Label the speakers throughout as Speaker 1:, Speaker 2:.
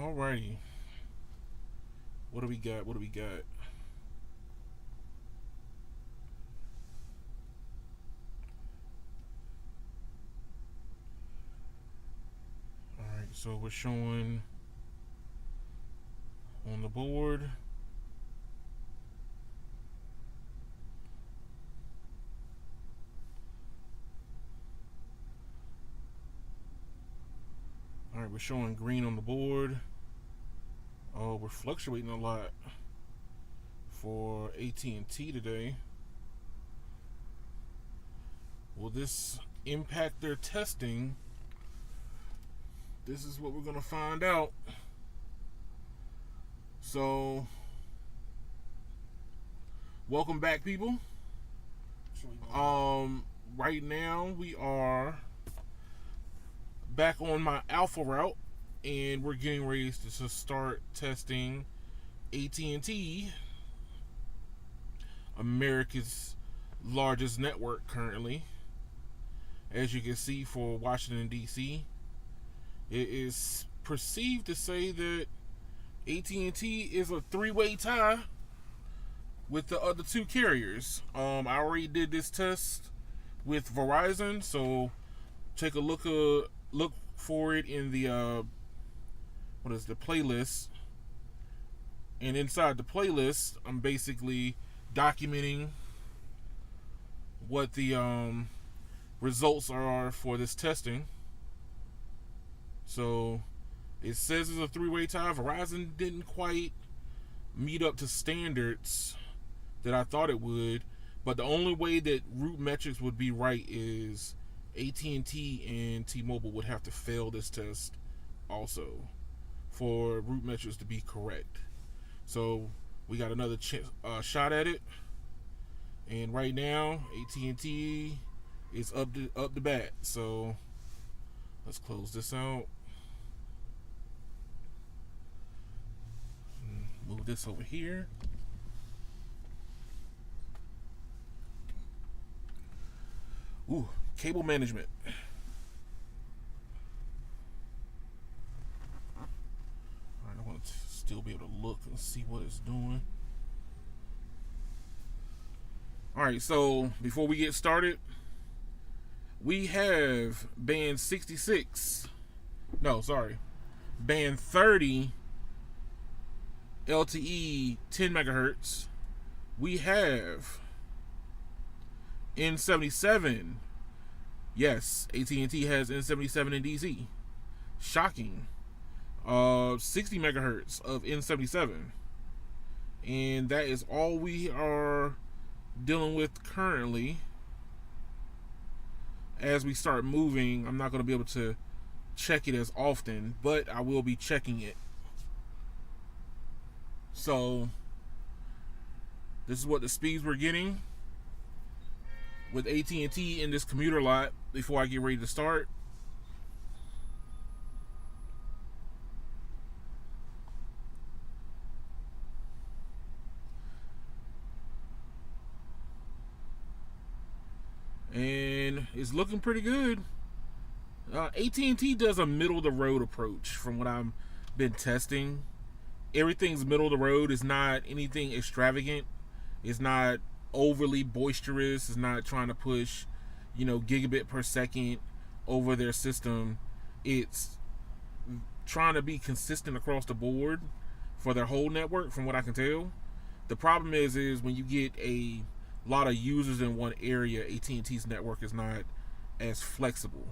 Speaker 1: Alrighty. What do we got? Alright, so we're showing on the board. Alright, we're showing green on the board. Oh, we're fluctuating a lot for AT&T today. Will this impact their testing? This is what we're going to find out. So, welcome back, people. Right now we are back on my alpha route, and we're getting ready to start testing AT&T, America's largest network currently. As you can see, for Washington D.C., it is perceived to say that AT&T is a three-way tie with the other two carriers. I already did this test with Verizon, so take a look for it in the playlist. And inside the playlist, I'm basically documenting what the results are for this testing. So it says it's a three-way tie. Verizon didn't quite meet up to standards that I thought it would, but the only way that root metrics would be right is AT&T and T-Mobile would have to fail this test also for root metrics to be correct. So we got another shot at it, and right now AT&T is up the bat. So let's close this out. Move this over here. Ooh, cable management. Alright, I want to still be able to look and see what it's doing. Alright, so before we get started, we have band 66. No, sorry. Band 30 LTE 10 megahertz. We have N77. Yes, AT&T has N77 in DC. Shocking. 60 megahertz of N77. And that is all we are dealing with currently. As we start moving, I'm not going to be able to check it as often, but I will be checking it. So this is what the speeds we're getting with AT&T in this commuter lot before I get ready to start. And it's looking pretty good. AT&T does a middle of the road approach from what I've been testing. Everything's middle of the road. It's not anything extravagant. It's not overly boisterous. It's not trying to push, gigabit per second over their system. It's trying to be consistent across the board for their whole network, from what I can tell. The problem is when you get a lot of users in one area, AT&T's network is not as flexible.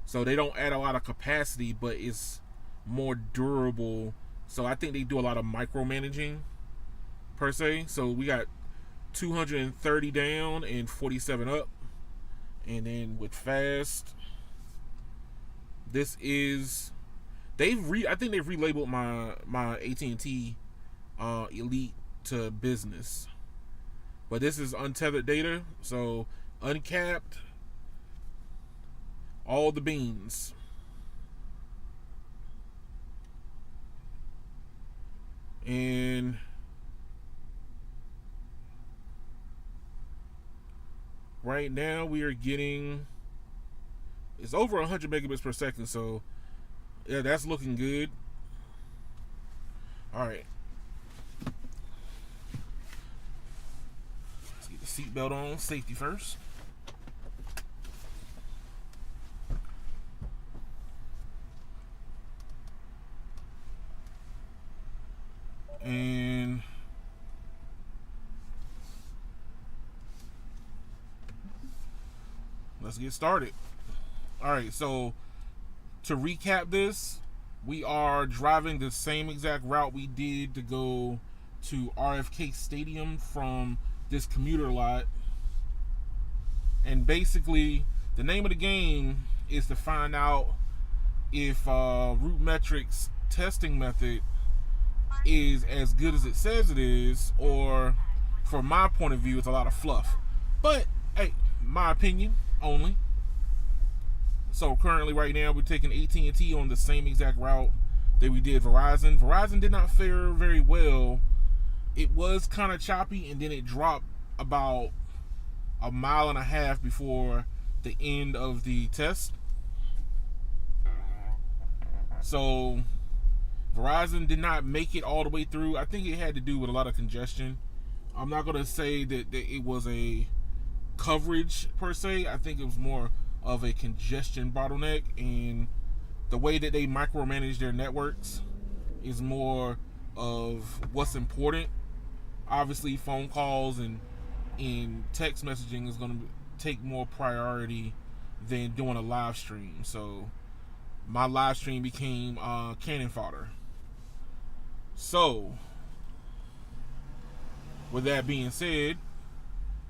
Speaker 1: So they don't add a lot of capacity, but it's more durable. So I think they do a lot of micromanaging per se. So we got 230 down and 47 up. And then with fast, this is I think they've relabeled my AT&T Elite to business. But this is untethered data, so uncapped, all the beans. And right now we are getting, it's over 100 megabits per second, so yeah, that's looking good. All right. Let's get the seatbelt on. Safety first. And let's get started. All right, so to recap this, we are driving the same exact route we did to go to RFK Stadium from this commuter lot. And basically, the name of the game is to find out if Root Metrics testing method is as good as it says it is, or from my point of view, it's a lot of fluff. But hey, my opinion only. So currently, right now, we're taking AT&T on the same exact route that we did Verizon. Verizon did not fare very well. It was kind of choppy, and then it dropped about a mile and a half before the end of the test. So Verizon did not make it all the way through. I think it had to do with a lot of congestion. I'm not going to say that it was a coverage per se. I think it was more of a congestion bottleneck, and the way that they micromanage their networks is more of what's important. Obviously, phone calls and text messaging is going to take more priority than doing a live stream. So my live stream became cannon fodder. So with that being said,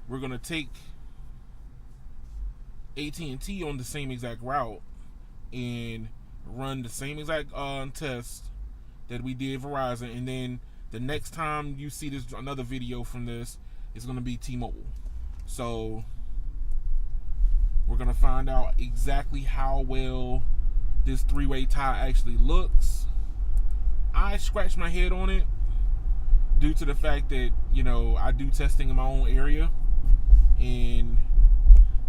Speaker 1: we're going to take AT&T on the same exact route and run the same exact test that we did Verizon, and then the next time you see this another video from this, it's going to be T-Mobile. So we're going to find out exactly how well this three-way tie actually looks. I scratched my head on it due to the fact that, you know, I do testing in my own area, and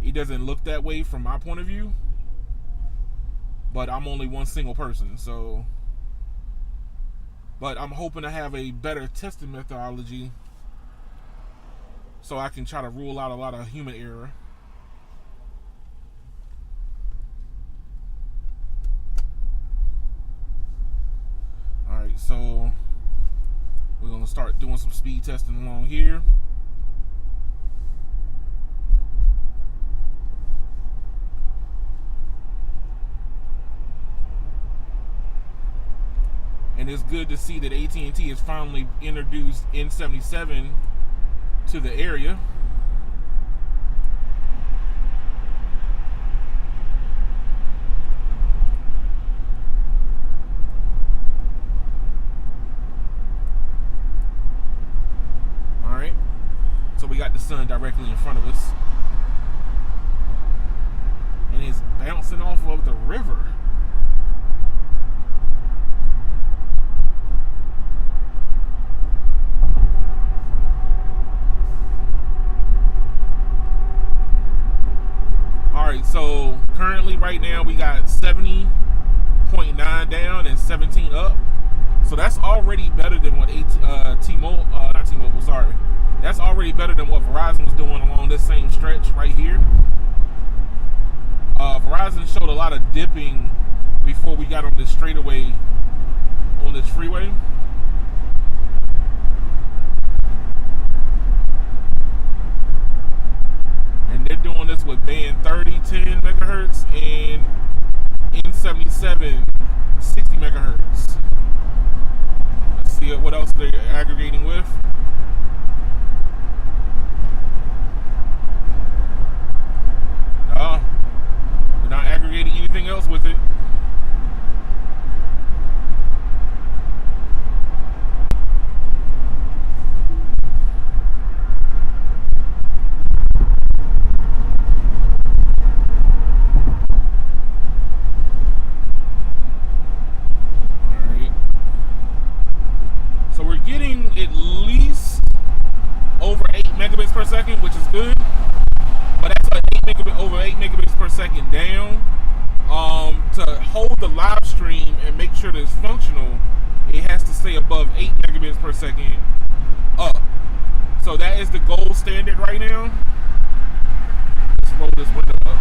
Speaker 1: it doesn't look that way from my point of view, but I'm only one single person. So, but I'm hoping to have a better testing methodology so I can try to rule out a lot of human error. Alright, so we're going to start doing some speed testing along here. And it's good to see that AT&T has finally introduced N77 to the area. All right. So we got the sun directly in front of us. And it's bouncing off of the river. Alright, so currently right now we got 70.9 down and 17 up. So that's already better than what T-Mobile, not T-Mobile, sorry. That's already better than what Verizon was doing along this same stretch right here. Verizon showed a lot of dipping before we got on this straightaway on this freeway. And they're doing this with band 30, 10 megahertz and N77, 60 megahertz. Let's see what else they're aggregating with. No, they're not aggregating anything else with it. Getting at least over 8 megabits per second, which is good, but that's like over 8 megabits per second down. To hold the live stream and make sure that it's functional, it has to stay above 8 megabits per second up. So that is the gold standard right now. Let's roll this window up.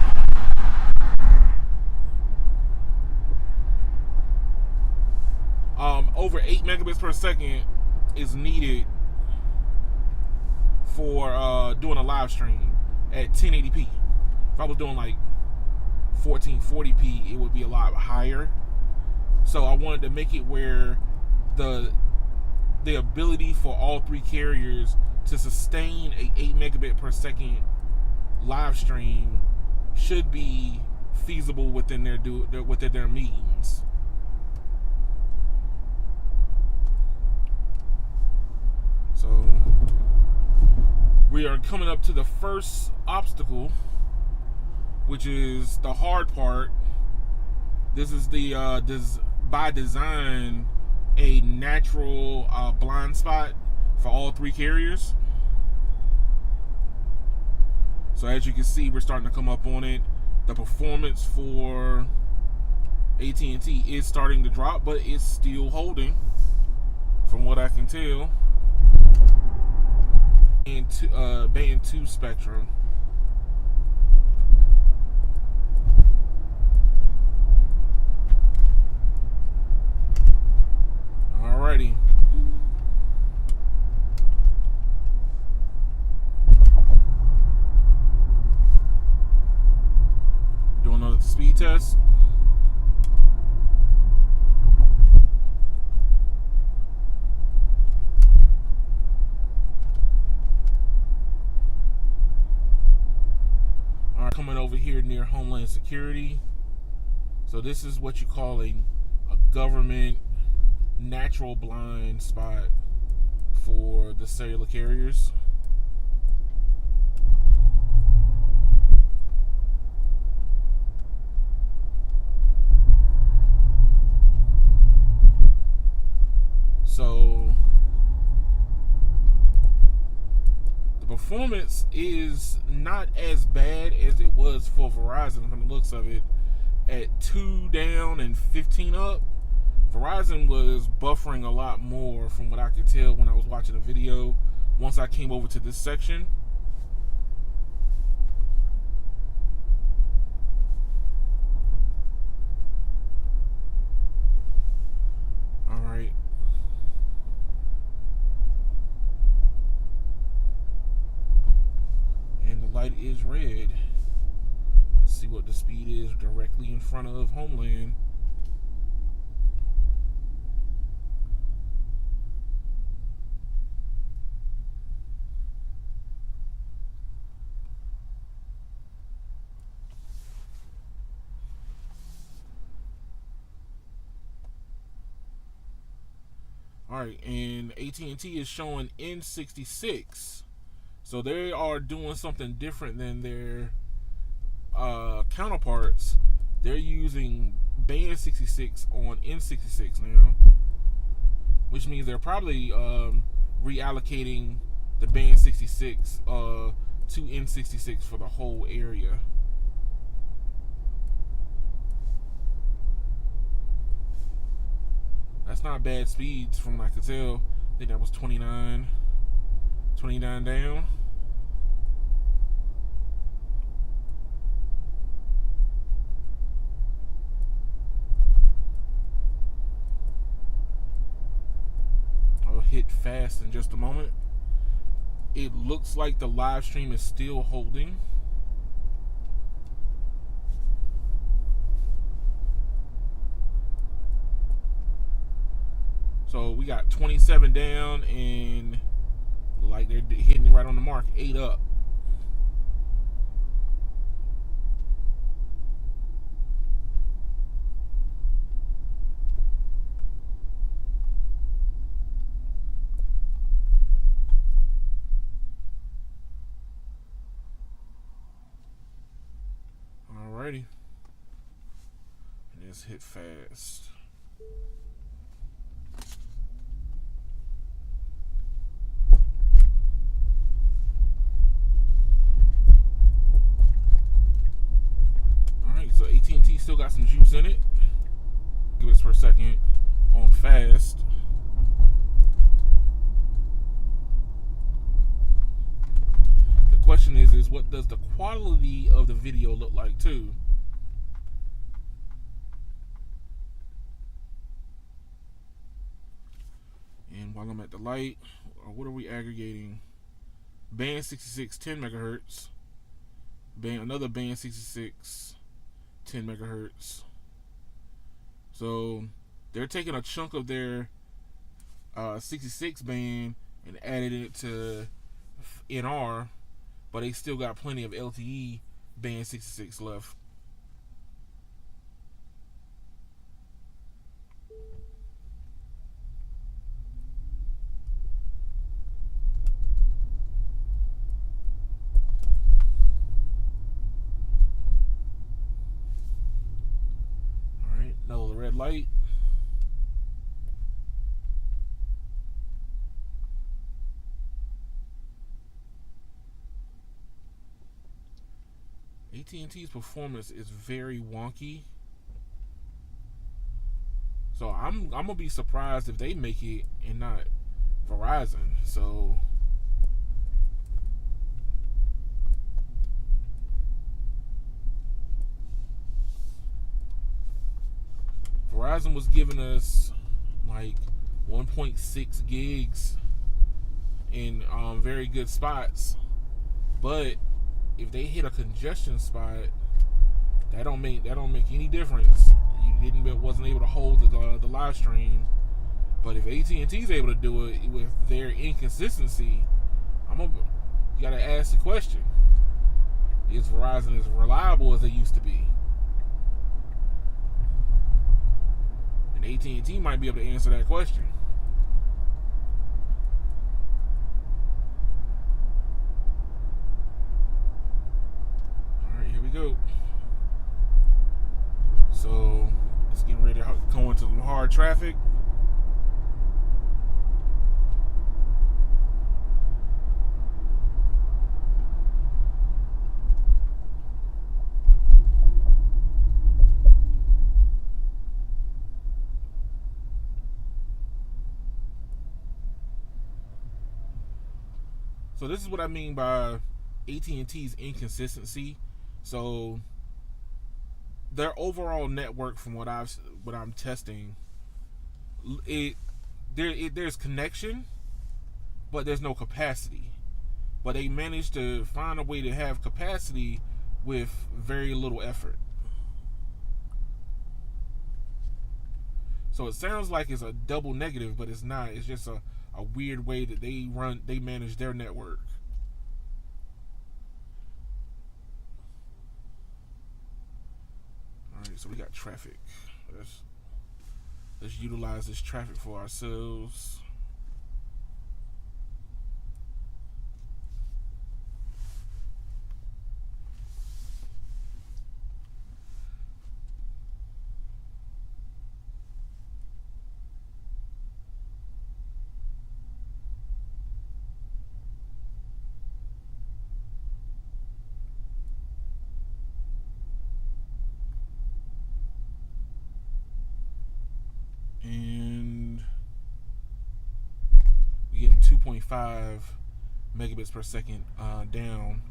Speaker 1: Over 8 megabits per second is needed for doing a live stream at 1080p. If I was doing like 1440p, it would be a lot higher. So I wanted to make it where the ability for all three carriers to sustain a 8 megabit per second live stream should be feasible within their means. So we are coming up to the first obstacle, which is the hard part. This is the by design a natural blind spot for all three carriers. So as you can see, we're starting to come up on it. The performance for AT&T is starting to drop, but it's still holding, from what I can tell. Band 2 spectrum. Alrighty. Do another speed test. Alright, coming over here near Homeland Security. So this is what you call a government natural blind spot for the cellular carriers. So the performance is not as bad as it was for Verizon from the looks of it. At 2 down and 15 up, Verizon was buffering a lot more from what I could tell when I was watching the video once I came over to this section. Alright. And the light is red. Let's see what the speed is directly in front of Homeland. Alright, and AT&T is showing N66. So they are doing something different than their counterparts. They're using band 66 on N66 now, which means they're probably reallocating the band 66 to N66 for the whole area. That's not bad speeds from what I could tell. I think that was 29 down. I'll hit fast in just a moment. It looks like the live stream is still holding. So we got 27 down and like they're hitting it right on the mark, 8 up. Alrighty. And let's hit fast. So AT&T still got some juice in it. Megabits per second on fast. question is what does the quality of the video look like too? And while I'm at the light, what are we aggregating? Band 66, 10 megahertz. Another band 66, 10 megahertz. So they're taking a chunk of their 66 band and added it to NR, but they still got plenty of LTE band 66 left. Alright, another red light. AT&T's performance is very wonky, so I'm gonna be surprised if they make it and not Verizon. So Verizon was giving us like 1.6 gigs in very good spots, but if they hit a congestion spot, that don't make any difference. You wasn't able to hold the live stream. But if AT&T's able to do it with their inconsistency, you gotta ask the question: is Verizon as reliable as they used to be? And AT&T might be able to answer that question. Go. So it's getting ready to go into some hard traffic. So this is what I mean by AT&T's inconsistency. So their overall network, from what I'm testing, there's connection, but there's no capacity. But they managed to find a way to have capacity with very little effort. So it sounds like it's a double negative, but it's not. It's just a weird way that they manage their network. Alright, so we got traffic. Let's utilize this traffic for ourselves. And we're getting 2.5 megabits per second down.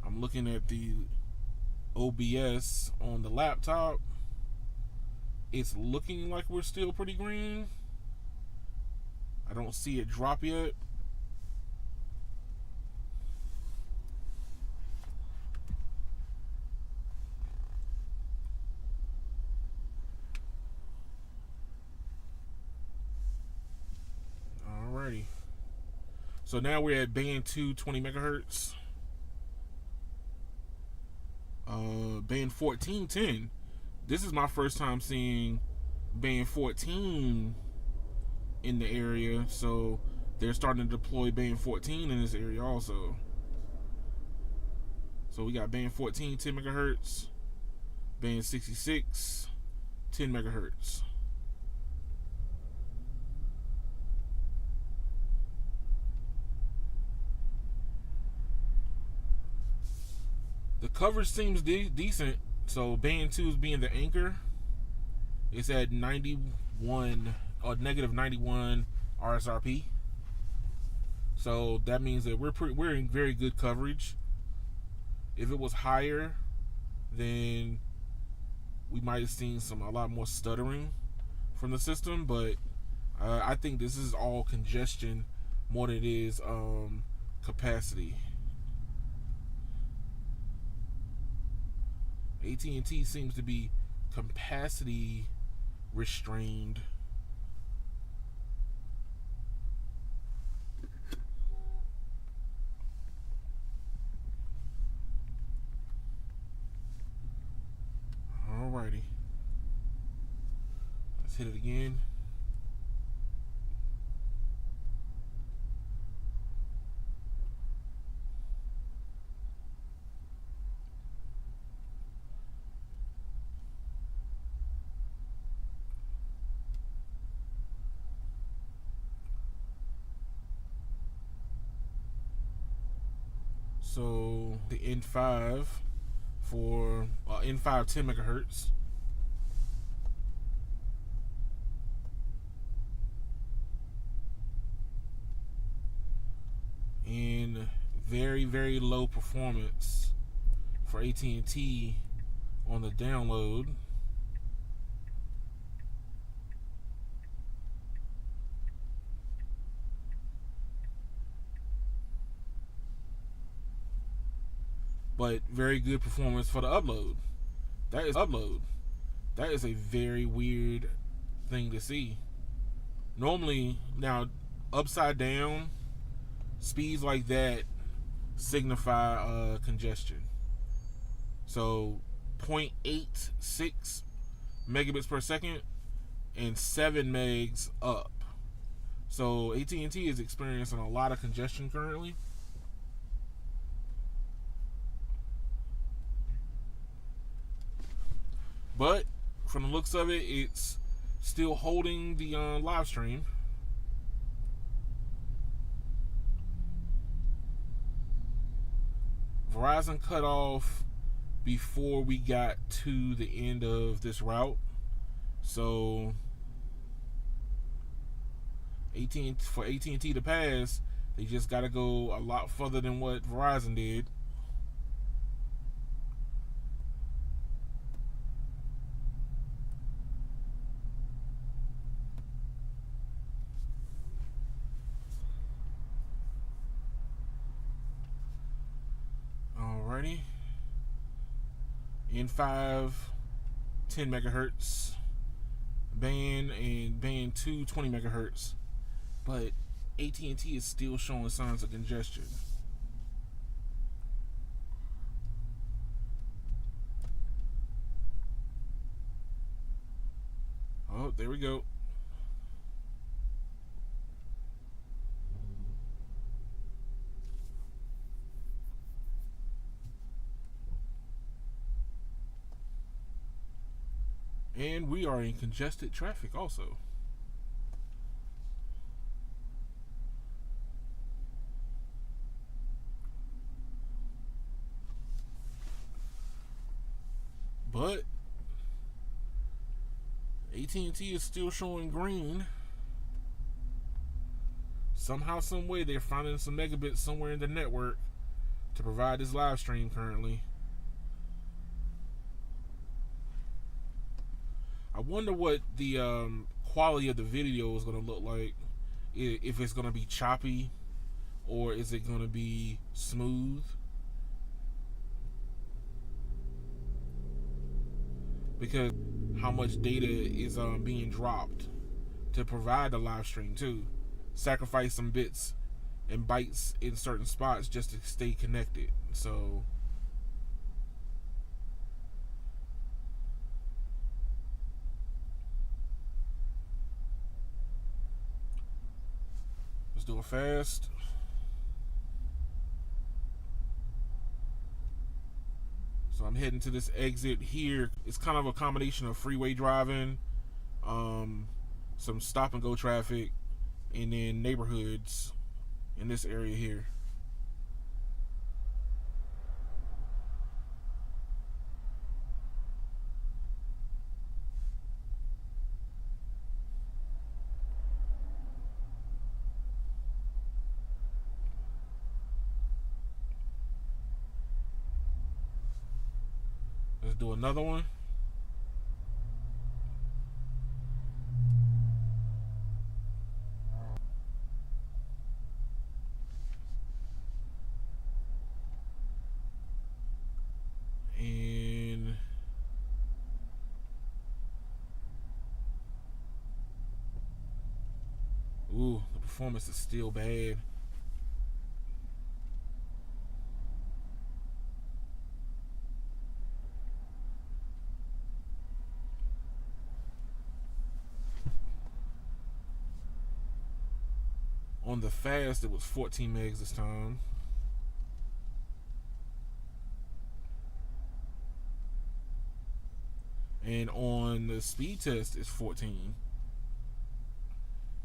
Speaker 1: I'm looking at the OBS on the laptop. It's looking like we're still pretty green. I don't see it drop yet. Alrighty. So now we're at band 2, 20 megahertz. Band 14, 10. This is my first time seeing band 14 in the area, so they're starting to deploy band 14 in this area also. So we got band 14, 10 megahertz, band 66, 10 megahertz. The coverage seems decent. So band 2 is being the anchor. It's at 91 or negative 91 RSRP. So that means that we're in very good coverage. If it was higher, then we might have seen a lot more stuttering from the system. But I think this is all congestion more than it is capacity. AT&T seems to be capacity restrained. Alrighty. Let's hit it again. So the N5 for N5 10 megahertz. And very, very low performance for AT&T on the download. But very good performance for the upload. That is a very weird thing to see. Normally, now upside down speeds like that signify congestion. So 0.86 megabits per second and 7 megs up. So AT&T is experiencing a lot of congestion currently. But from the looks of it, it's still holding the live stream. Verizon cut off before we got to the end of this route. So for AT&T to pass, they just got to go a lot further than what Verizon did. Alrighty. N5 10 megahertz band and band 2 20 megahertz. But AT&T is still showing signs of congestion. Oh, there we go. And we are in congested traffic also. But AT&T is still showing green. Somehow, some way, they're finding some megabits somewhere in the network to provide this live stream currently. I wonder what the quality of the video is going to look like. If it's going to be choppy or is it going to be smooth. Because how much data is being dropped to provide the live stream too. Sacrifice some bits and bytes in certain spots just to stay connected. So let's do it fast. So I'm heading to this exit here. It's kind of a combination of freeway driving, some stop and go traffic, and then neighborhoods in this area here. do another one. And ooh, the performance is still bad. On the fast, it was 14 megs this time. And on the speed test, it's 14.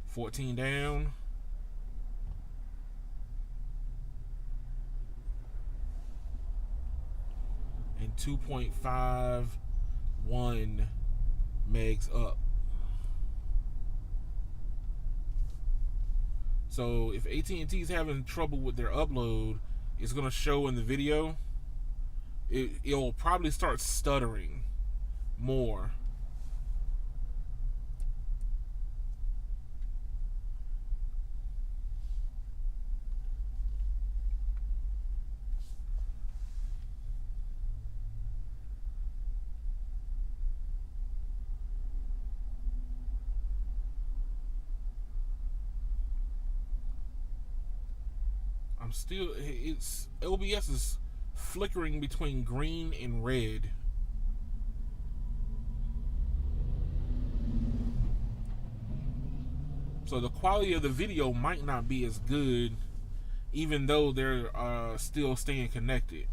Speaker 1: 14 down. And 2.51 megs up. So if AT&T is having trouble with their upload, it's going to show in the video. It'll probably start stuttering more. It's OBS is flickering between green and red. So the quality of the video might not be as good, even though they're still staying connected.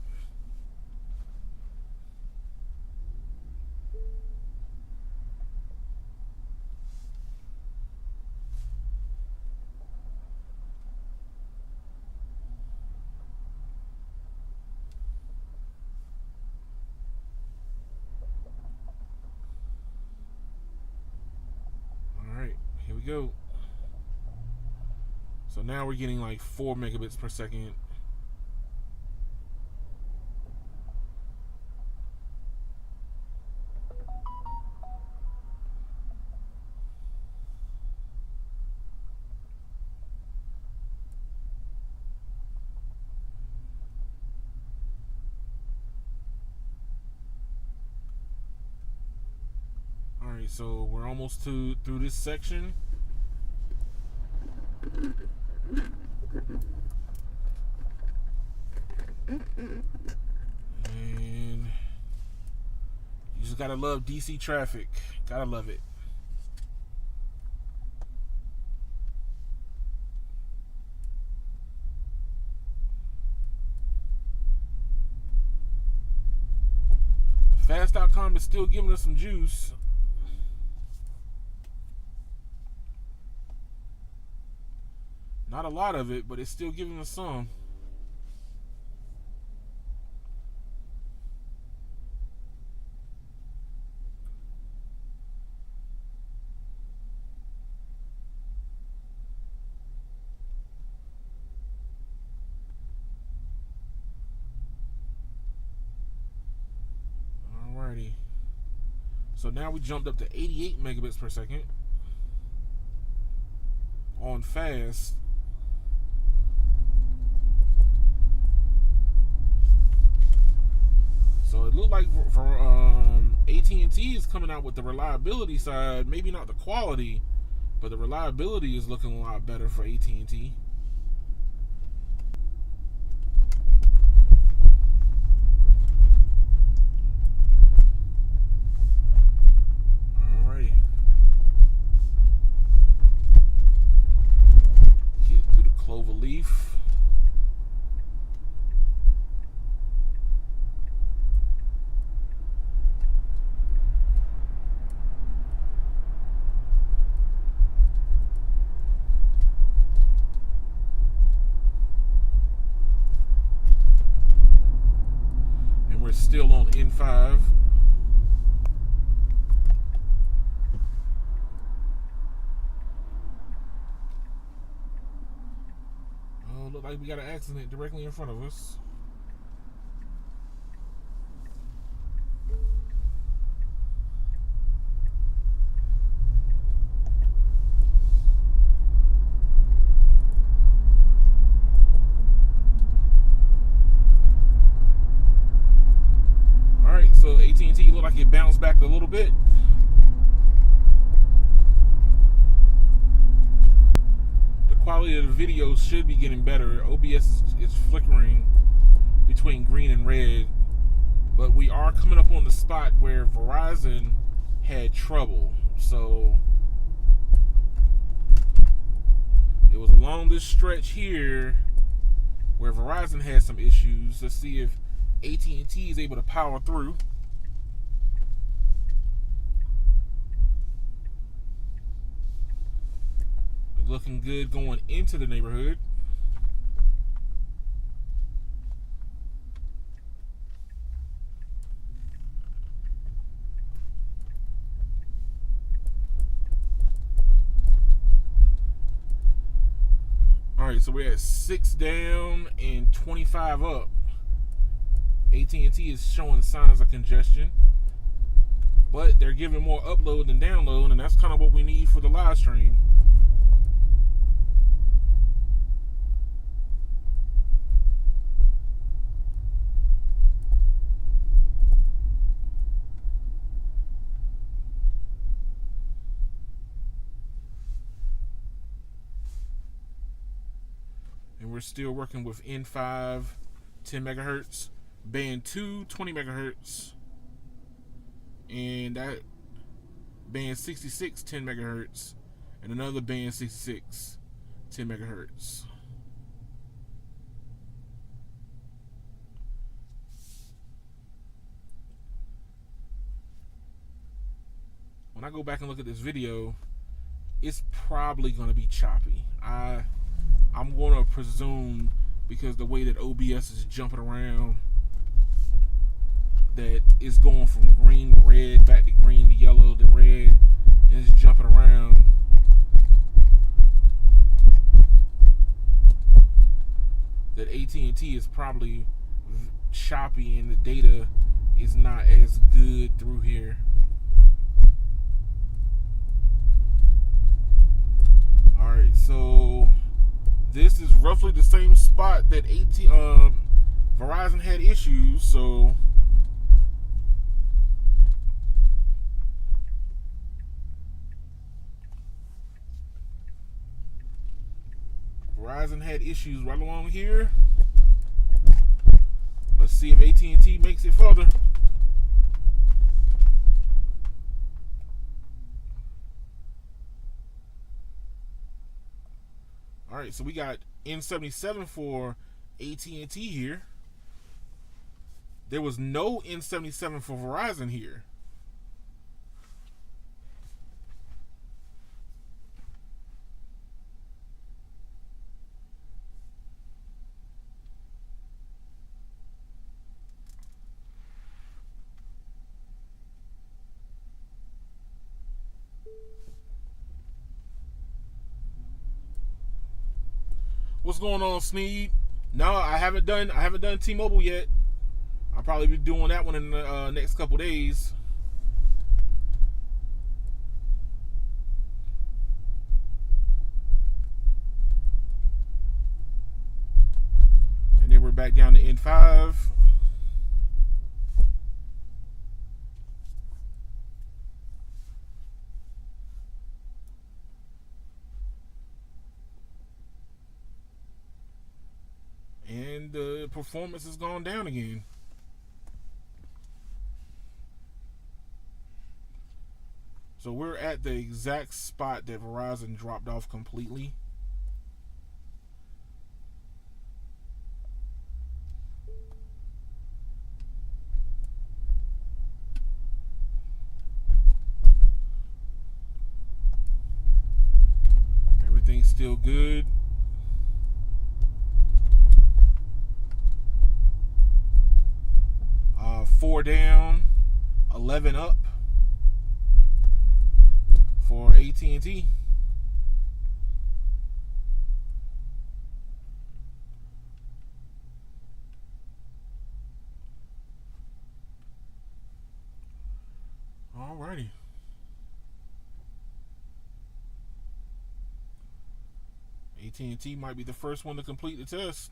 Speaker 1: Alright, here we go. So now we're getting like 4 megabits per second. Alright, so we're almost through this section. And you just gotta love DC traffic. Gotta love it. Fast.com is still giving us some juice. Not a lot of it, but it's still giving us some. Alrighty. So now we jumped up to 88 megabits per second on fast. So it looked like for AT&T is coming out with the reliability side, maybe not the quality, but the reliability is looking a lot better for AT&T. Alrighty. Get through the clover leaf. We're still on N5. Oh, look like we got an accident directly in front of us. it bounced back a little bit. The quality of the video should be getting better. OBS is flickering between green and red, but we are coming up on the spot where Verizon had trouble. So it was along this stretch here where Verizon had some issues. Let's see if AT&T is able to power through. Looking good going into the neighborhood. Alright, so we're at 6 down and 25 up. AT&T is showing signs of congestion, but they're giving more upload than download, and that's kind of what we need for the live stream. And we're still working with N5 10 megahertz, band 2 20 megahertz, and that band 66 10 megahertz, and another band 66 10 megahertz. When I go back and look at this video, it's probably going to be choppy. I'm going to presume, because the way that OBS is jumping around, that it's going from green to red, back to green to yellow to red, and it's jumping around. That AT&T is probably choppy and the data is not as good through here. Alright, so this is roughly the same spot that Verizon had issues, so Verizon had issues right along here. Let's see if AT&T makes it further. Alright, so we got N77 for AT&T here. There was no N77 for Verizon here. What's going on, Sneed? No, I haven't done T-Mobile yet. I'll probably be doing that one in the next couple days. And then we're back down to N5. And the performance has gone down again. So we're at the exact spot that Verizon dropped off completely. Everything's still good. Four down, 11 up for AT&T. Alrighty. AT&T might be the first one to complete the test.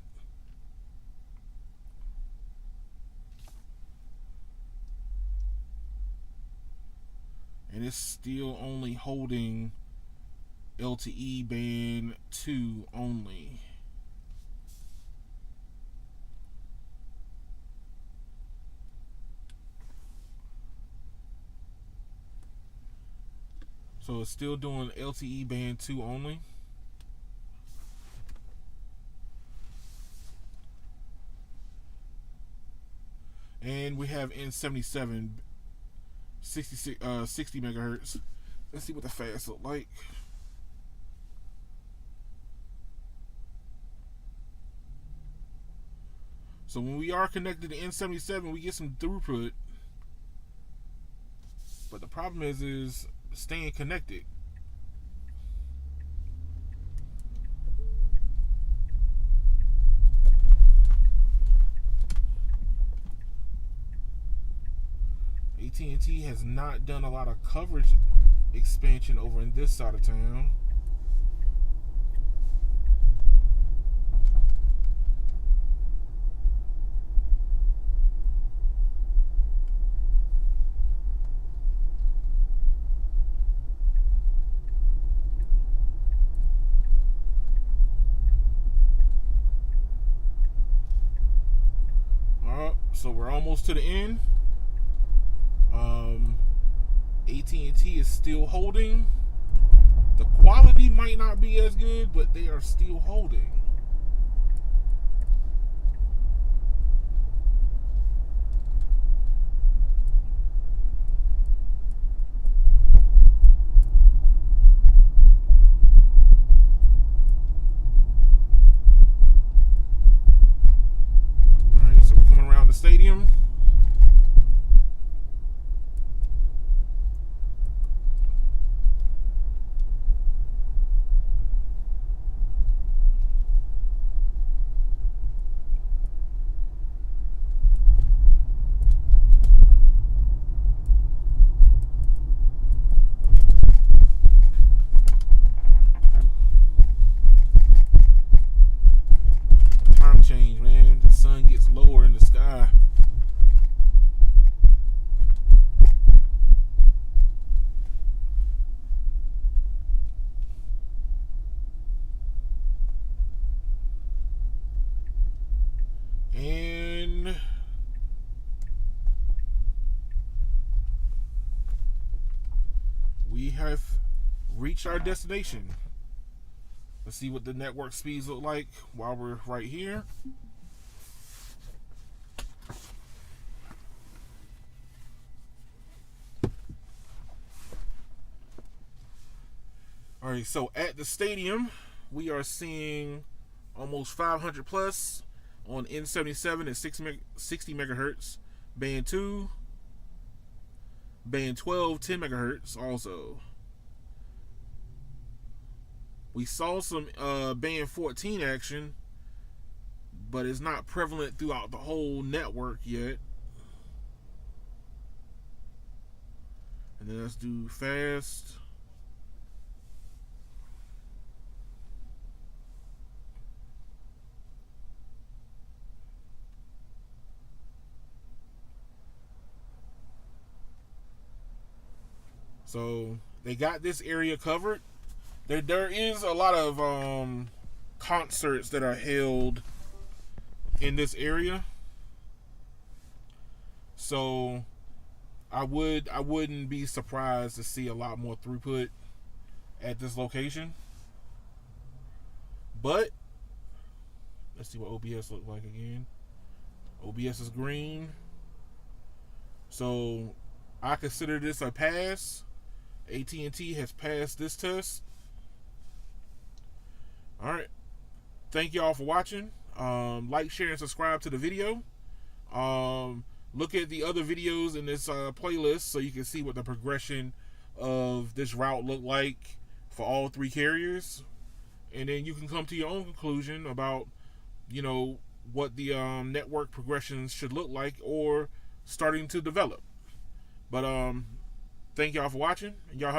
Speaker 1: and it's still only holding LTE band 2 only. So it's still doing LTE band 2 only. And we have N77 60 megahertz. Let's see what the fast look like. So when we are connected to N77, we get some throughput. But the problem is staying connected. AT&T has not done a lot of coverage expansion over in this side of town. So we're almost to the end. AT&T is still holding. The quality might not be as good, but they are still holding. Alright, so we're coming around the stadium. Change, man. The sun gets lower in the sky. And we have reached our destination. Let's see what the network speeds look like while we're right here. All right, so at the stadium, we are seeing almost 500 plus on N77 at 60 megahertz, band 2, band 12, 10 megahertz also. We saw some band 14 action, but it's not prevalent throughout the whole network yet. And then let's do fast. So they got this area covered. There is a lot of concerts that are held in this area, so I wouldn't be surprised to see a lot more throughput at this location. But let's see what OBS looks like again. OBS is green, so I consider this a pass. AT&T has passed this test. Alright, thank y'all for watching. Like, share, and subscribe to the video. Look at the other videos in this playlist so you can see what the progression of this route looked like for all three carriers, and then you can come to your own conclusion about, you know, what the network progressions should look like or starting to develop. But thank y'all for watching. Y'all have